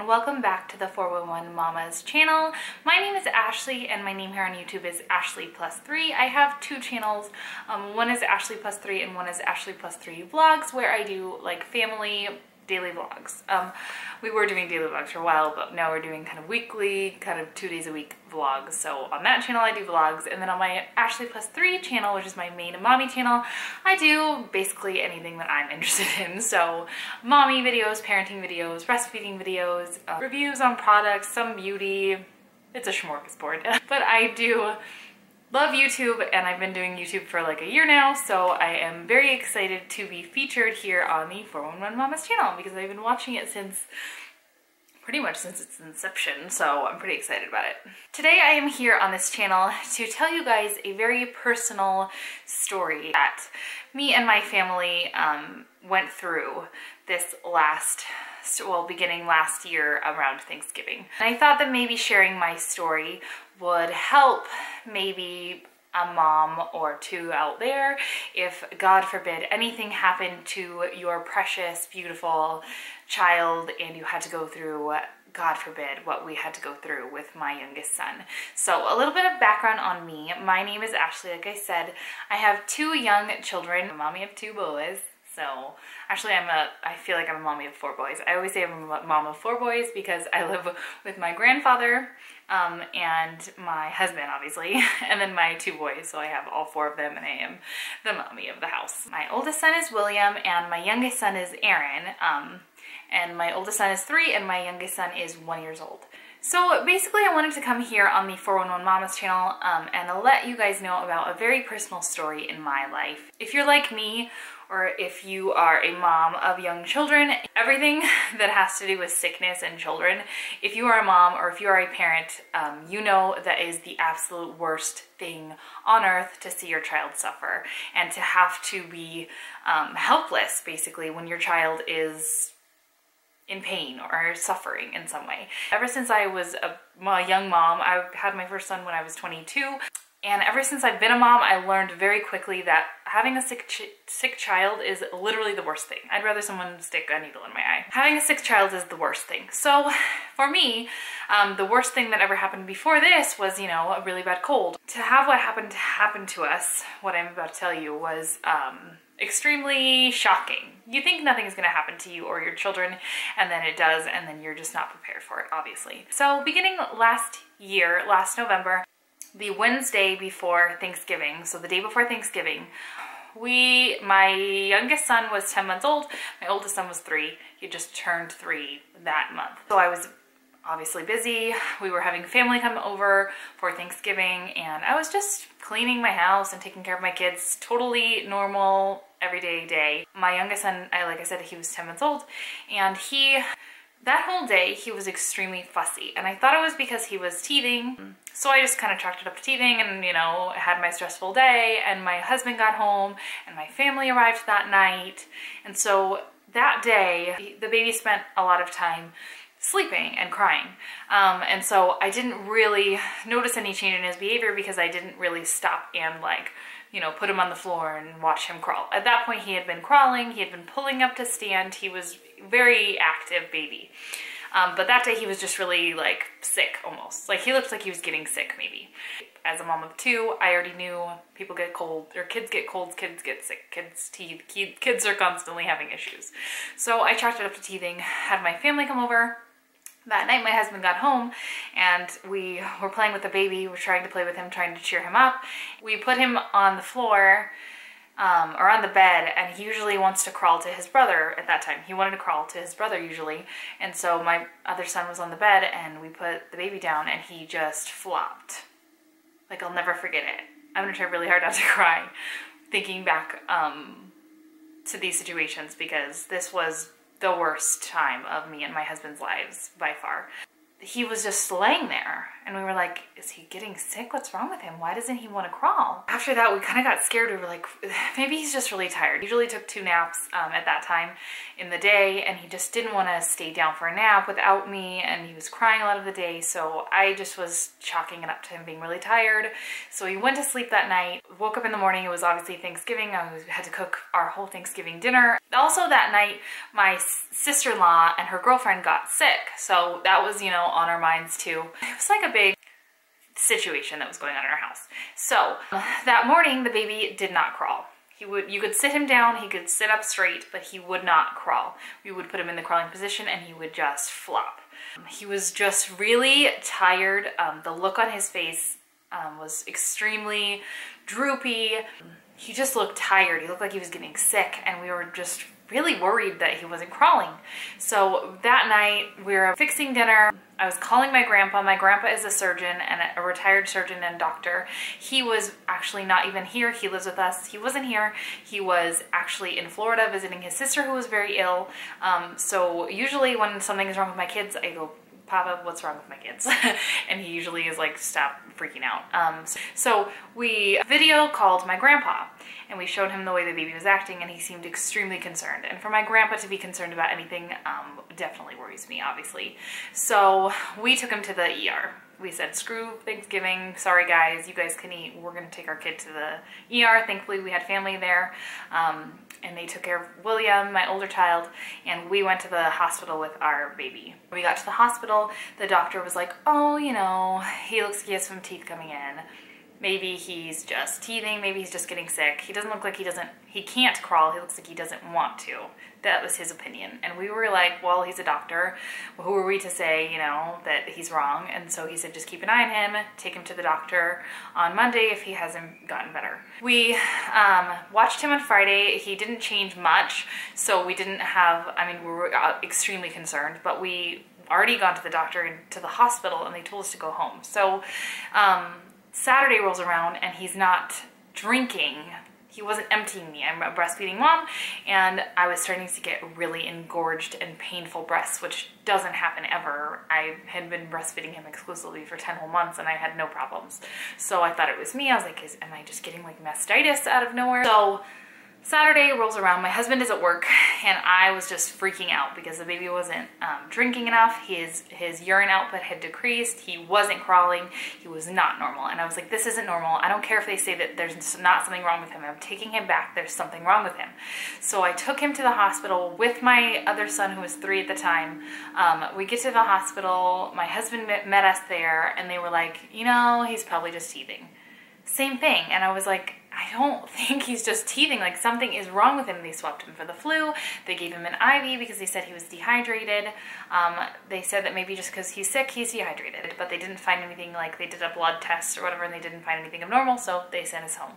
welcome back to the 411 Mamas channel. My name is Ashley and my name here on YouTube is AshleyPlus3. I have two channels. One is AshleyPlus3 and one is AshleyPlus3 Vlogs, where I do like family daily vlogs. We were doing daily vlogs for a while, but now we're doing kind of weekly, kind of 2 days a week vlogs. So on that channel I do vlogs, and then on my AshleyPlus3 channel, which is my main mommy channel, I do basically anything that I'm interested in. So mommy videos, parenting videos, breastfeeding videos, reviews on products, some beauty. It's a smorgasbord. But I do love YouTube, and I've been doing YouTube for like a year now, so I am very excited to be featured here on the 411 Mamas channel because I've been watching it pretty much since its inception, so I'm pretty excited about it. Today I am here on this channel to tell you guys a very personal story that me and my family went through this beginning last year around Thanksgiving. And I thought that maybe sharing my story would help maybe a mom or two out there if, God forbid, anything happened to your precious, beautiful child and you had to go through, God forbid, what we had to go through with my youngest son. So a little bit of background on me. My name is Ashley, like I said. I have two young children. I'm a mommy of two boys. So actually I feel like I'm a mommy of four boys. I always say I'm a mom of four boys because I live with my grandfather and my husband, obviously, and then my two boys. So I have all four of them, and I am the mommy of the house. My oldest son is William, and my youngest son is Aaron. And my oldest son is 3, and my youngest son is 1 year old. So basically I wanted to come here on the 411 Mamas channel and let you guys know about a very personal story in my life. If you're like me, or if you are a mom of young children, everything that has to do with sickness and children, if you are a mom or if you are a parent, you know that is the absolute worst thing on earth to see your child suffer and to have to be helpless basically when your child is in pain or suffering in some way. Ever since I was a young mom, I had my first son when I was 22. And ever since I've been a mom, I learned very quickly that having a sick child is literally the worst thing. I'd rather someone stick a needle in my eye. Having a sick child is the worst thing. So for me, the worst thing that ever happened before this was, you know, a really bad cold. To have what happened happen to us, what I'm about to tell you, was extremely shocking. You think nothing is going to happen to you or your children, and then it does, and then you're just not prepared for it, obviously. So beginning last November, the Wednesday before Thanksgiving, so the day before Thanksgiving, my youngest son was 10 months old, my oldest son was 3. He just turned 3 that month. So I was obviously busy. We were having family come over for Thanksgiving, and I was just cleaning my house and taking care of my kids. Totally normal, everyday day. My youngest son, like I said, he was 10 months old, and that whole day, he was extremely fussy, and I thought it was because he was teething. So I just kind of chalked it up to teething, and, you know, I had my stressful day, and my husband got home, and my family arrived that night. And so that day, the baby spent a lot of time sleeping and crying. And so I didn't really notice any change in his behavior because I didn't really stop and, like, you know, put him on the floor and watch him crawl. At that point, he had been crawling, he had been pulling up to stand, he was very active baby. But that day he was just really like sick almost. Like he looked like he was getting sick maybe. As a mom of 2, I already knew people get cold, or kids get colds, kids get sick, kids are constantly having issues. So I chalked it up to teething, had my family come over. That night my husband got home and we were playing with the baby. We're trying to play with him, trying to cheer him up. We put him on the floor or on the bed, and he usually wants to crawl to his brother at that time. He wanted to crawl to his brother usually. And so my other son was on the bed and we put the baby down and he just flopped. Like, I'll never forget it. I'm gonna try really hard not to cry thinking back to these situations because this was the worst time of me and my husband's lives by far. he was just laying there, and we were like, is he getting sick? What's wrong with him? Why doesn't he want to crawl? After that, we kind of got scared. We were like, maybe he's just really tired. He usually took 2 naps at that time in the day, and he just didn't want to stay down for a nap without me, and he was crying a lot of the day, so I just was chalking it up to him being really tired. So he went to sleep that night, woke up in the morning. It was obviously Thanksgiving. I had to cook our whole Thanksgiving dinner. Also that night, my sister-in-law and her girlfriend got sick, so that was, you know, on our minds too. It was like a big situation that was going on in our house. So that morning, the baby did not crawl. You could sit him down, he could sit up straight, but he would not crawl. We would put him in the crawling position and he would just flop. He was just really tired. The look on his face was extremely droopy. He just looked tired. He looked like he was getting sick, and we were just really worried that he wasn't crawling. So that night we were fixing dinner. I was calling my grandpa. My grandpa is a surgeon, and a retired surgeon and doctor. He was actually not even here. He lives with us. He wasn't here. He was actually in Florida visiting his sister who was very ill. So usually when something is wrong with my kids, I go, Papa, what's wrong with my kids? And he usually is like, stop freaking out. So we video called my grandpa, and we showed him the way the baby was acting, and he seemed extremely concerned. And for my grandpa to be concerned about anything definitely worries me, obviously. So we took him to the ER. We said, screw Thanksgiving, sorry guys, you guys can eat. We're gonna take our kid to the ER. Thankfully we had family there, and they took care of William, my older child, and we went to the hospital with our baby. When we got to the hospital, the doctor was like, oh, you know, he looks like he has some teeth coming in. Maybe he's just teething, maybe he's just getting sick. He doesn't look like he can't crawl, he looks like he doesn't want to. That was his opinion. And we were like, well, he's a doctor. Who are we to say, you know, that he's wrong? And so he said, just keep an eye on him, take him to the doctor on Monday if he hasn't gotten better. We watched him on Friday. He didn't change much, so we didn't have, I mean, we were extremely concerned, but we already gone to the doctor and to the hospital, and they told us to go home. So Saturday rolls around and he's not drinking. He wasn't emptying me. I'm a breastfeeding mom, and I was starting to get really engorged and painful breasts, which doesn't happen ever. I had been breastfeeding him exclusively for 10 whole months, and I had no problems. So I thought it was me. I was like, am I just getting like mastitis out of nowhere? So Saturday rolls around, my husband is at work, and I was just freaking out because the baby wasn't drinking enough. His urine output had decreased. He wasn't crawling. He was not normal. And I was like, this isn't normal. I don't care if they say that there's not something wrong with him. I'm taking him back. There's something wrong with him. So I took him to the hospital with my other son, who was 3 at the time. We get to the hospital. My husband met us there, and they were like, you know, he's probably just teething. Same thing. And I was like, I don't think he's just teething. Like, something is wrong with him. They swabbed him for the flu. They gave him an IV because they said he was dehydrated. They said that maybe just because he's sick, he's dehydrated. But they didn't find anything, like they did a blood test or whatever, and they didn't find anything abnormal, so they sent us home.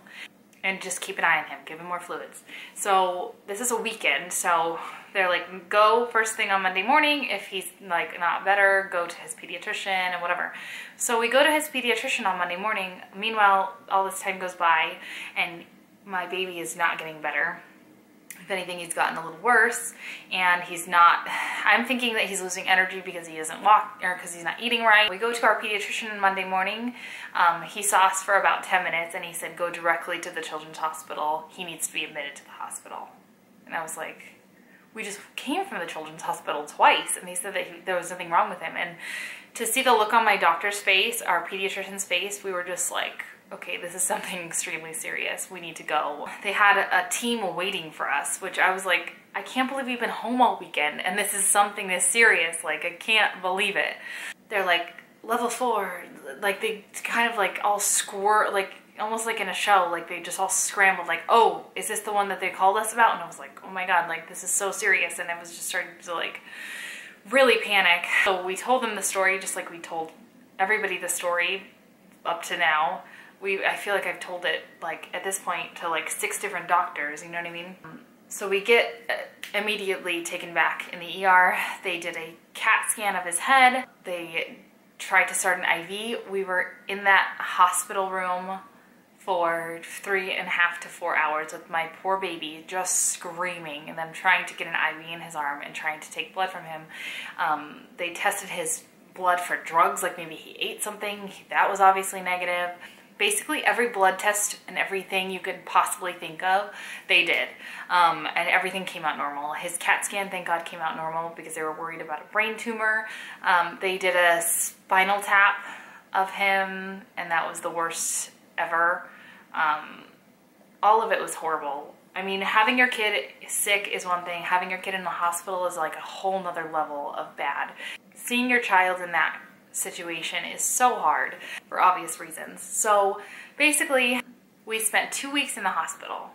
And just keep an eye on him, give him more fluids. So this is a weekend, so they're like, go first thing on Monday morning. If he's like not better, go to his pediatrician and whatever. So we go to his pediatrician on Monday morning. Meanwhile, all this time goes by, and my baby is not getting better. If anything, he's gotten a little worse, and he's not, I'm thinking that he's losing energy because he doesn't walk, or because he's not eating right. We go to our pediatrician on Monday morning. He saw us for about 10 minutes, and he said, go directly to the children's hospital. He needs to be admitted to the hospital. And I was like, we just came from the children's hospital twice, and they said that there was nothing wrong with him. And to see the look on my doctor's face, our pediatrician's face, we were just like, okay, this is something extremely serious. We need to go. They had a team waiting for us, which I was like, I can't believe we've been home all weekend and this is something this serious. Like, I can't believe it. They're like, level 4. Like, they kind of like all like almost like in a show, like they just all scrambled like, oh, is this the one that they called us about? And I was like, oh my God, like this is so serious. And I was just starting to like really panic. So we told them the story, just like we told everybody the story up to now. I feel like I've told it, like, at this point to, like, 6 different doctors, you know what I mean? So we get immediately taken back in the ER. They did a CAT scan of his head. They tried to start an IV. We were in that hospital room for 3.5 to 4 hours with my poor baby just screaming, and them trying to get an IV in his arm and trying to take blood from him. They tested his blood for drugs, like maybe he ate something. That was obviously negative. Basically every blood test and everything you could possibly think of, they did. And everything came out normal. His CAT scan, thank God, came out normal because they were worried about a brain tumor. They did a spinal tap of him, and that was the worst ever. All of it was horrible. I mean, having your kid sick is one thing. Having your kid in the hospital is like a whole nother level of bad. Seeing your child in that situation is so hard for obvious reasons. So basically, we spent 2 weeks in the hospital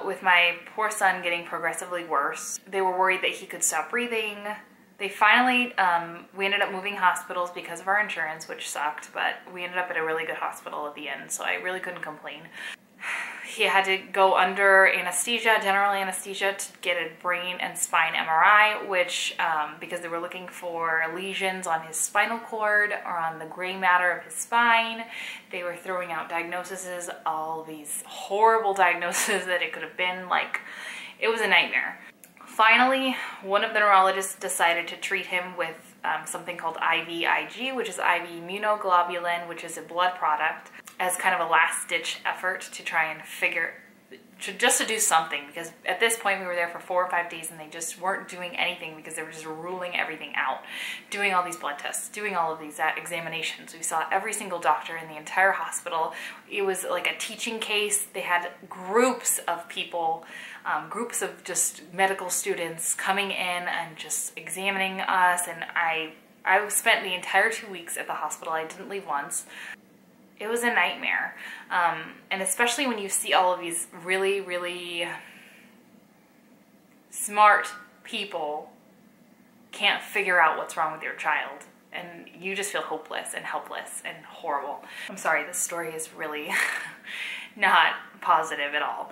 with my poor son getting progressively worse. They were worried that he could stop breathing. They finally, we ended up moving hospitals because of our insurance, which sucked, but we ended up at a really good hospital at the end, so I really couldn't complain. He had to go under anesthesia, general anesthesia, to get a brain and spine MRI, which, because they were looking for lesions on his spinal cord or on the gray matter of his spine, they were throwing out diagnoses, all these horrible diagnoses that it could have been. Like, it was a nightmare. Finally, one of the neurologists decided to treat him with something called IVIG, which is IV immunoglobulin, which is a blood product, as kind of a last-ditch effort to try and just to do something, because at this point we were there for 4 or 5 days and they just weren't doing anything because they were just ruling everything out, doing all these blood tests, doing all of these examinations. We saw every single doctor in the entire hospital. It was like a teaching case. They had groups of people, groups of just medical students coming in and just examining us, and I spent the entire 2 weeks at the hospital. I didn't leave once. It was a nightmare. And especially when you see all of these really, really smart people can't figure out what's wrong with your child. And you just feel hopeless and helpless and horrible. I'm sorry, this story is really not positive at all.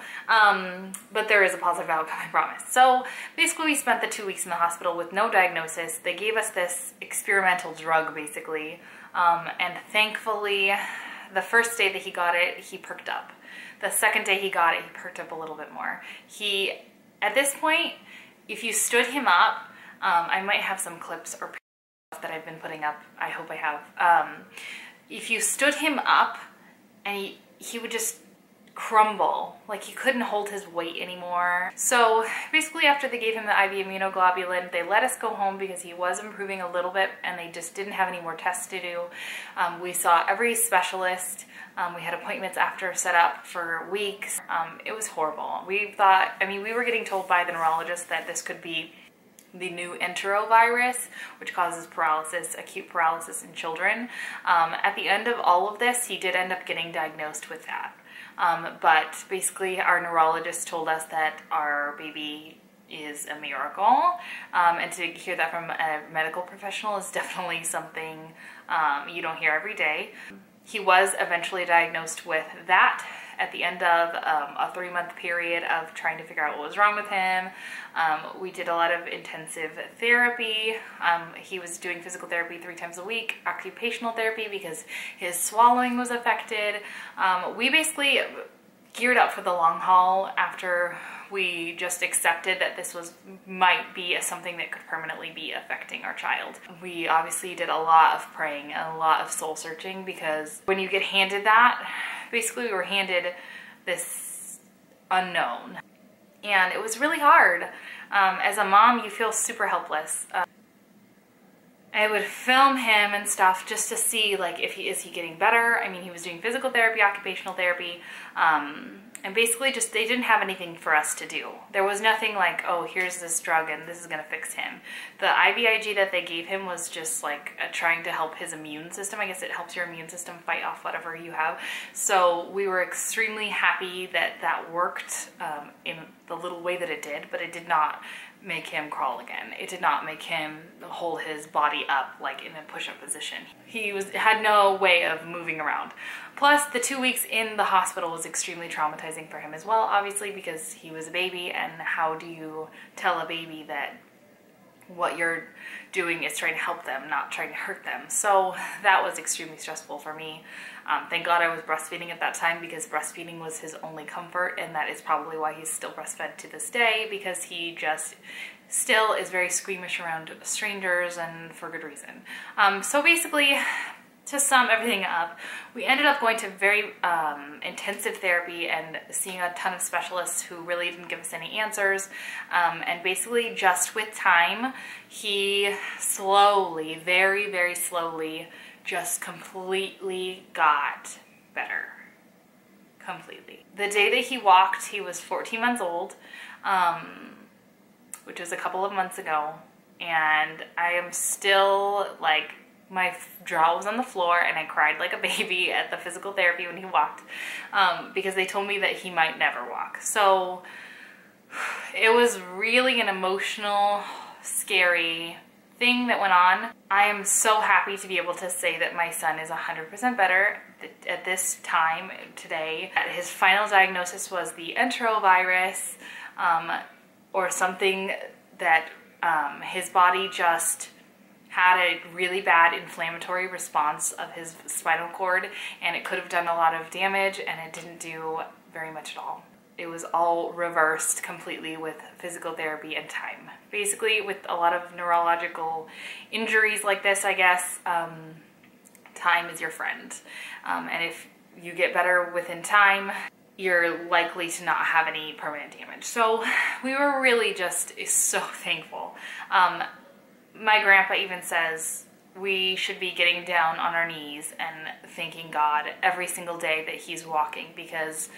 But there is a positive outcome, I promise. So basically we spent the 2 weeks in the hospital with no diagnosis. They gave us this experimental drug, basically. And thankfully, the first day that he got it, he perked up. The second day he got it, he perked up a little bit more. At this point, if you stood him up, I might have some clips or that I've been putting up. I hope I have. If you stood him up, and he would just crumble, like he couldn't hold his weight anymore. So basically after they gave him the IV immunoglobulin, they let us go home because he was improving a little bit and they just didn't have any more tests to do. We saw every specialist. We had appointments after set up for weeks. It was horrible. We thought, I mean, we were getting told by the neurologist that this could be the new enterovirus, which causes paralysis, acute paralysis in children. At the end of all of this, he did end up getting diagnosed with that. But basically our neurologist told us that our baby is a miracle, and to hear that from a medical professional is definitely something you don't hear every day. He was eventually diagnosed with that at the end of a 3-month period of trying to figure out what was wrong with him. We did a lot of intensive therapy. He was doing physical therapy 3 times a week, occupational therapy because his swallowing was affected. We basically geared up for the long haul after we just accepted that this might be something that could permanently be affecting our child. We obviously did a lot of praying and a lot of soul searching, because when you get handed that, basically we were handed this unknown. And it was really hard. As a mom, you feel super helpless. I would film him and stuff just to see, like, is he getting better? I mean, he was doing physical therapy, occupational therapy, and basically just they didn't have anything for us to do. There was nothing like, oh, here's this drug and this is gonna fix him. The IVIG that they gave him was just like trying to help his immune system. I guess it helps your immune system fight off whatever you have. So we were extremely happy that that worked in the little way that it did, but it did not make him crawl again. It did not make him hold his body up like in a push-up position. He had no way of moving around. Plus, the 2 weeks in the hospital was extremely traumatizing for him as well, obviously, because he was a baby, and how do you tell a baby that what you're doing is trying to help them, not trying to hurt them? So that was extremely stressful for me. Thank God I was breastfeeding at that time, because breastfeeding was his only comfort, and that is probably why he's still breastfed to this day, because he just still is very squeamish around strangers, and for good reason. So basically, to sum everything up, we ended up going to very intensive therapy and seeing a ton of specialists who really didn't give us any answers. And basically, just with time, he slowly, very, very slowly, just completely got better. Completely. The day that he walked, he was 14 months old, which was a couple of months ago. And I am still like, my jaw was on the floor and I cried like a baby at the physical therapy when he walked, because they told me that he might never walk. So it was really an emotional, scary thing that went on. I am so happy to be able to say that my son is 100% better at this time today. His final diagnosis was the enterovirus, or something that his body just had a really bad inflammatory response of his spinal cord, and it could have done a lot of damage, and it didn't do very much at all. It was all reversed completely with physical therapy and time. Basically, with a lot of neurological injuries like this, I guess, time is your friend. And if you get better within time, you're likely to not have any permanent damage. So we were really just so thankful. My grandpa even says we should be getting down on our knees and thanking God every single day that he's walking, because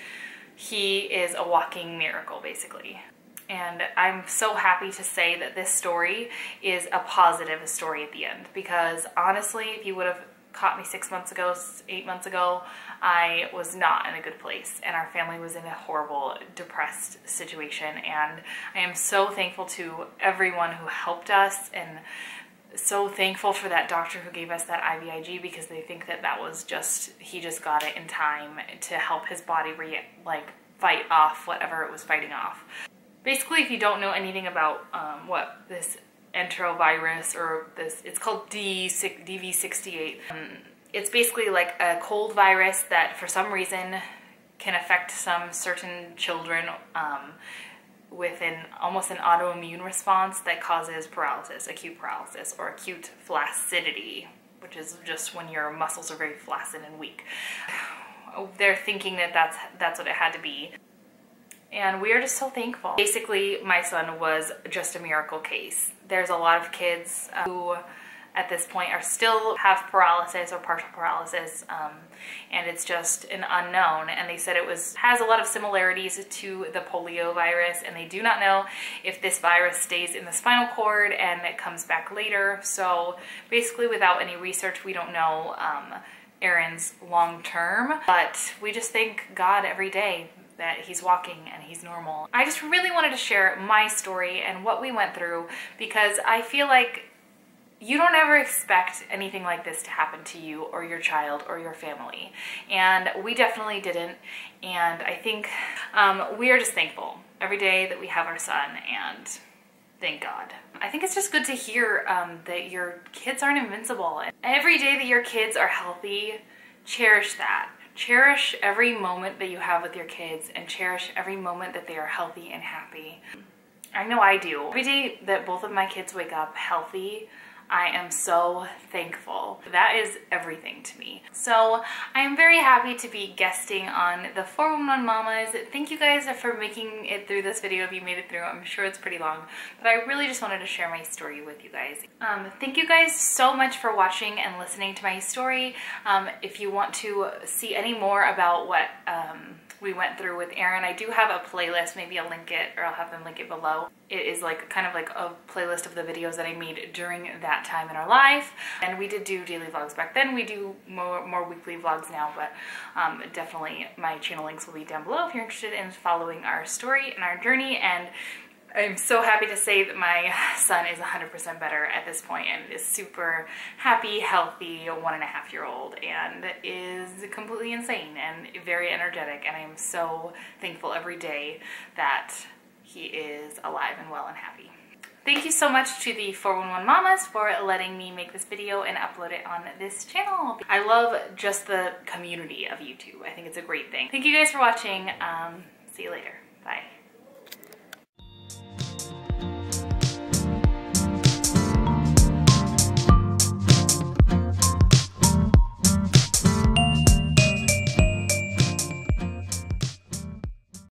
he is a walking miracle, basically. And I'm so happy to say that this story is a positive story at the end, because honestly, if you would have caught me 6 months ago, 8 months ago, I was not in a good place, and our family was in a horrible, depressed situation. And I am so thankful to everyone who helped us, and so thankful for that doctor who gave us that IVIG, because they think that that was just, he just got it in time to help his body fight off whatever it was fighting off. Basically, if you don't know anything about what this enterovirus, or this, it's called DV68. It's basically like a cold virus that for some reason can affect some certain children with almost an autoimmune response that causes paralysis, acute paralysis, or acute flaccidity, which is just when your muscles are very flaccid and weak. They're thinking that that's what it had to be. And we are just so thankful. Basically, my son was just a miracle case. There's a lot of kids who at this point still have paralysis or partial paralysis, and it's just an unknown. And they said it has a lot of similarities to the polio virus, and they do not know if this virus stays in the spinal cord and it comes back later. So basically, without any research, we don't know Aaron's long term, but we just thank God every day that he's walking and he's normal. I just really wanted to share my story and what we went through, because I feel like you don't ever expect anything like this to happen to you or your child or your family. And we definitely didn't. And I think we are just thankful every day that we have our son, and thank God. I think it's just good to hear that your kids aren't invincible. Every day that your kids are healthy, cherish that. Cherish every moment that you have with your kids, and cherish every moment that they are healthy and happy. I know I do. Every day that both of my kids wake up healthy, I am so thankful. That is everything to me. So I am very happy to be guesting on the 411 Mamas. Thank you guys for making it through this video if you made it through. I'm sure it's pretty long, but I really just wanted to share my story with you guys. Thank you guys so much for watching and listening to my story. If you want to see any more about what we went through with Aaron, I do have a playlist. Maybe I'll link it, or I'll have them link it below. It is like kind of like a playlist of the videos that I made during that time in our life. And we did do daily vlogs back then. We do more weekly vlogs now, but definitely my channel links will be down below if you're interested in following our story and our journey. And I'm so happy to say that my son is 100% better at this point, and is super happy, healthy, 1.5-year-old, and is completely insane and very energetic. And I am so thankful every day that he is alive and well and happy. Thank you so much to the 411 Mamas for letting me make this video and upload it on this channel. I love just the community of YouTube. I think it's a great thing. Thank you guys for watching. See you later. Bye.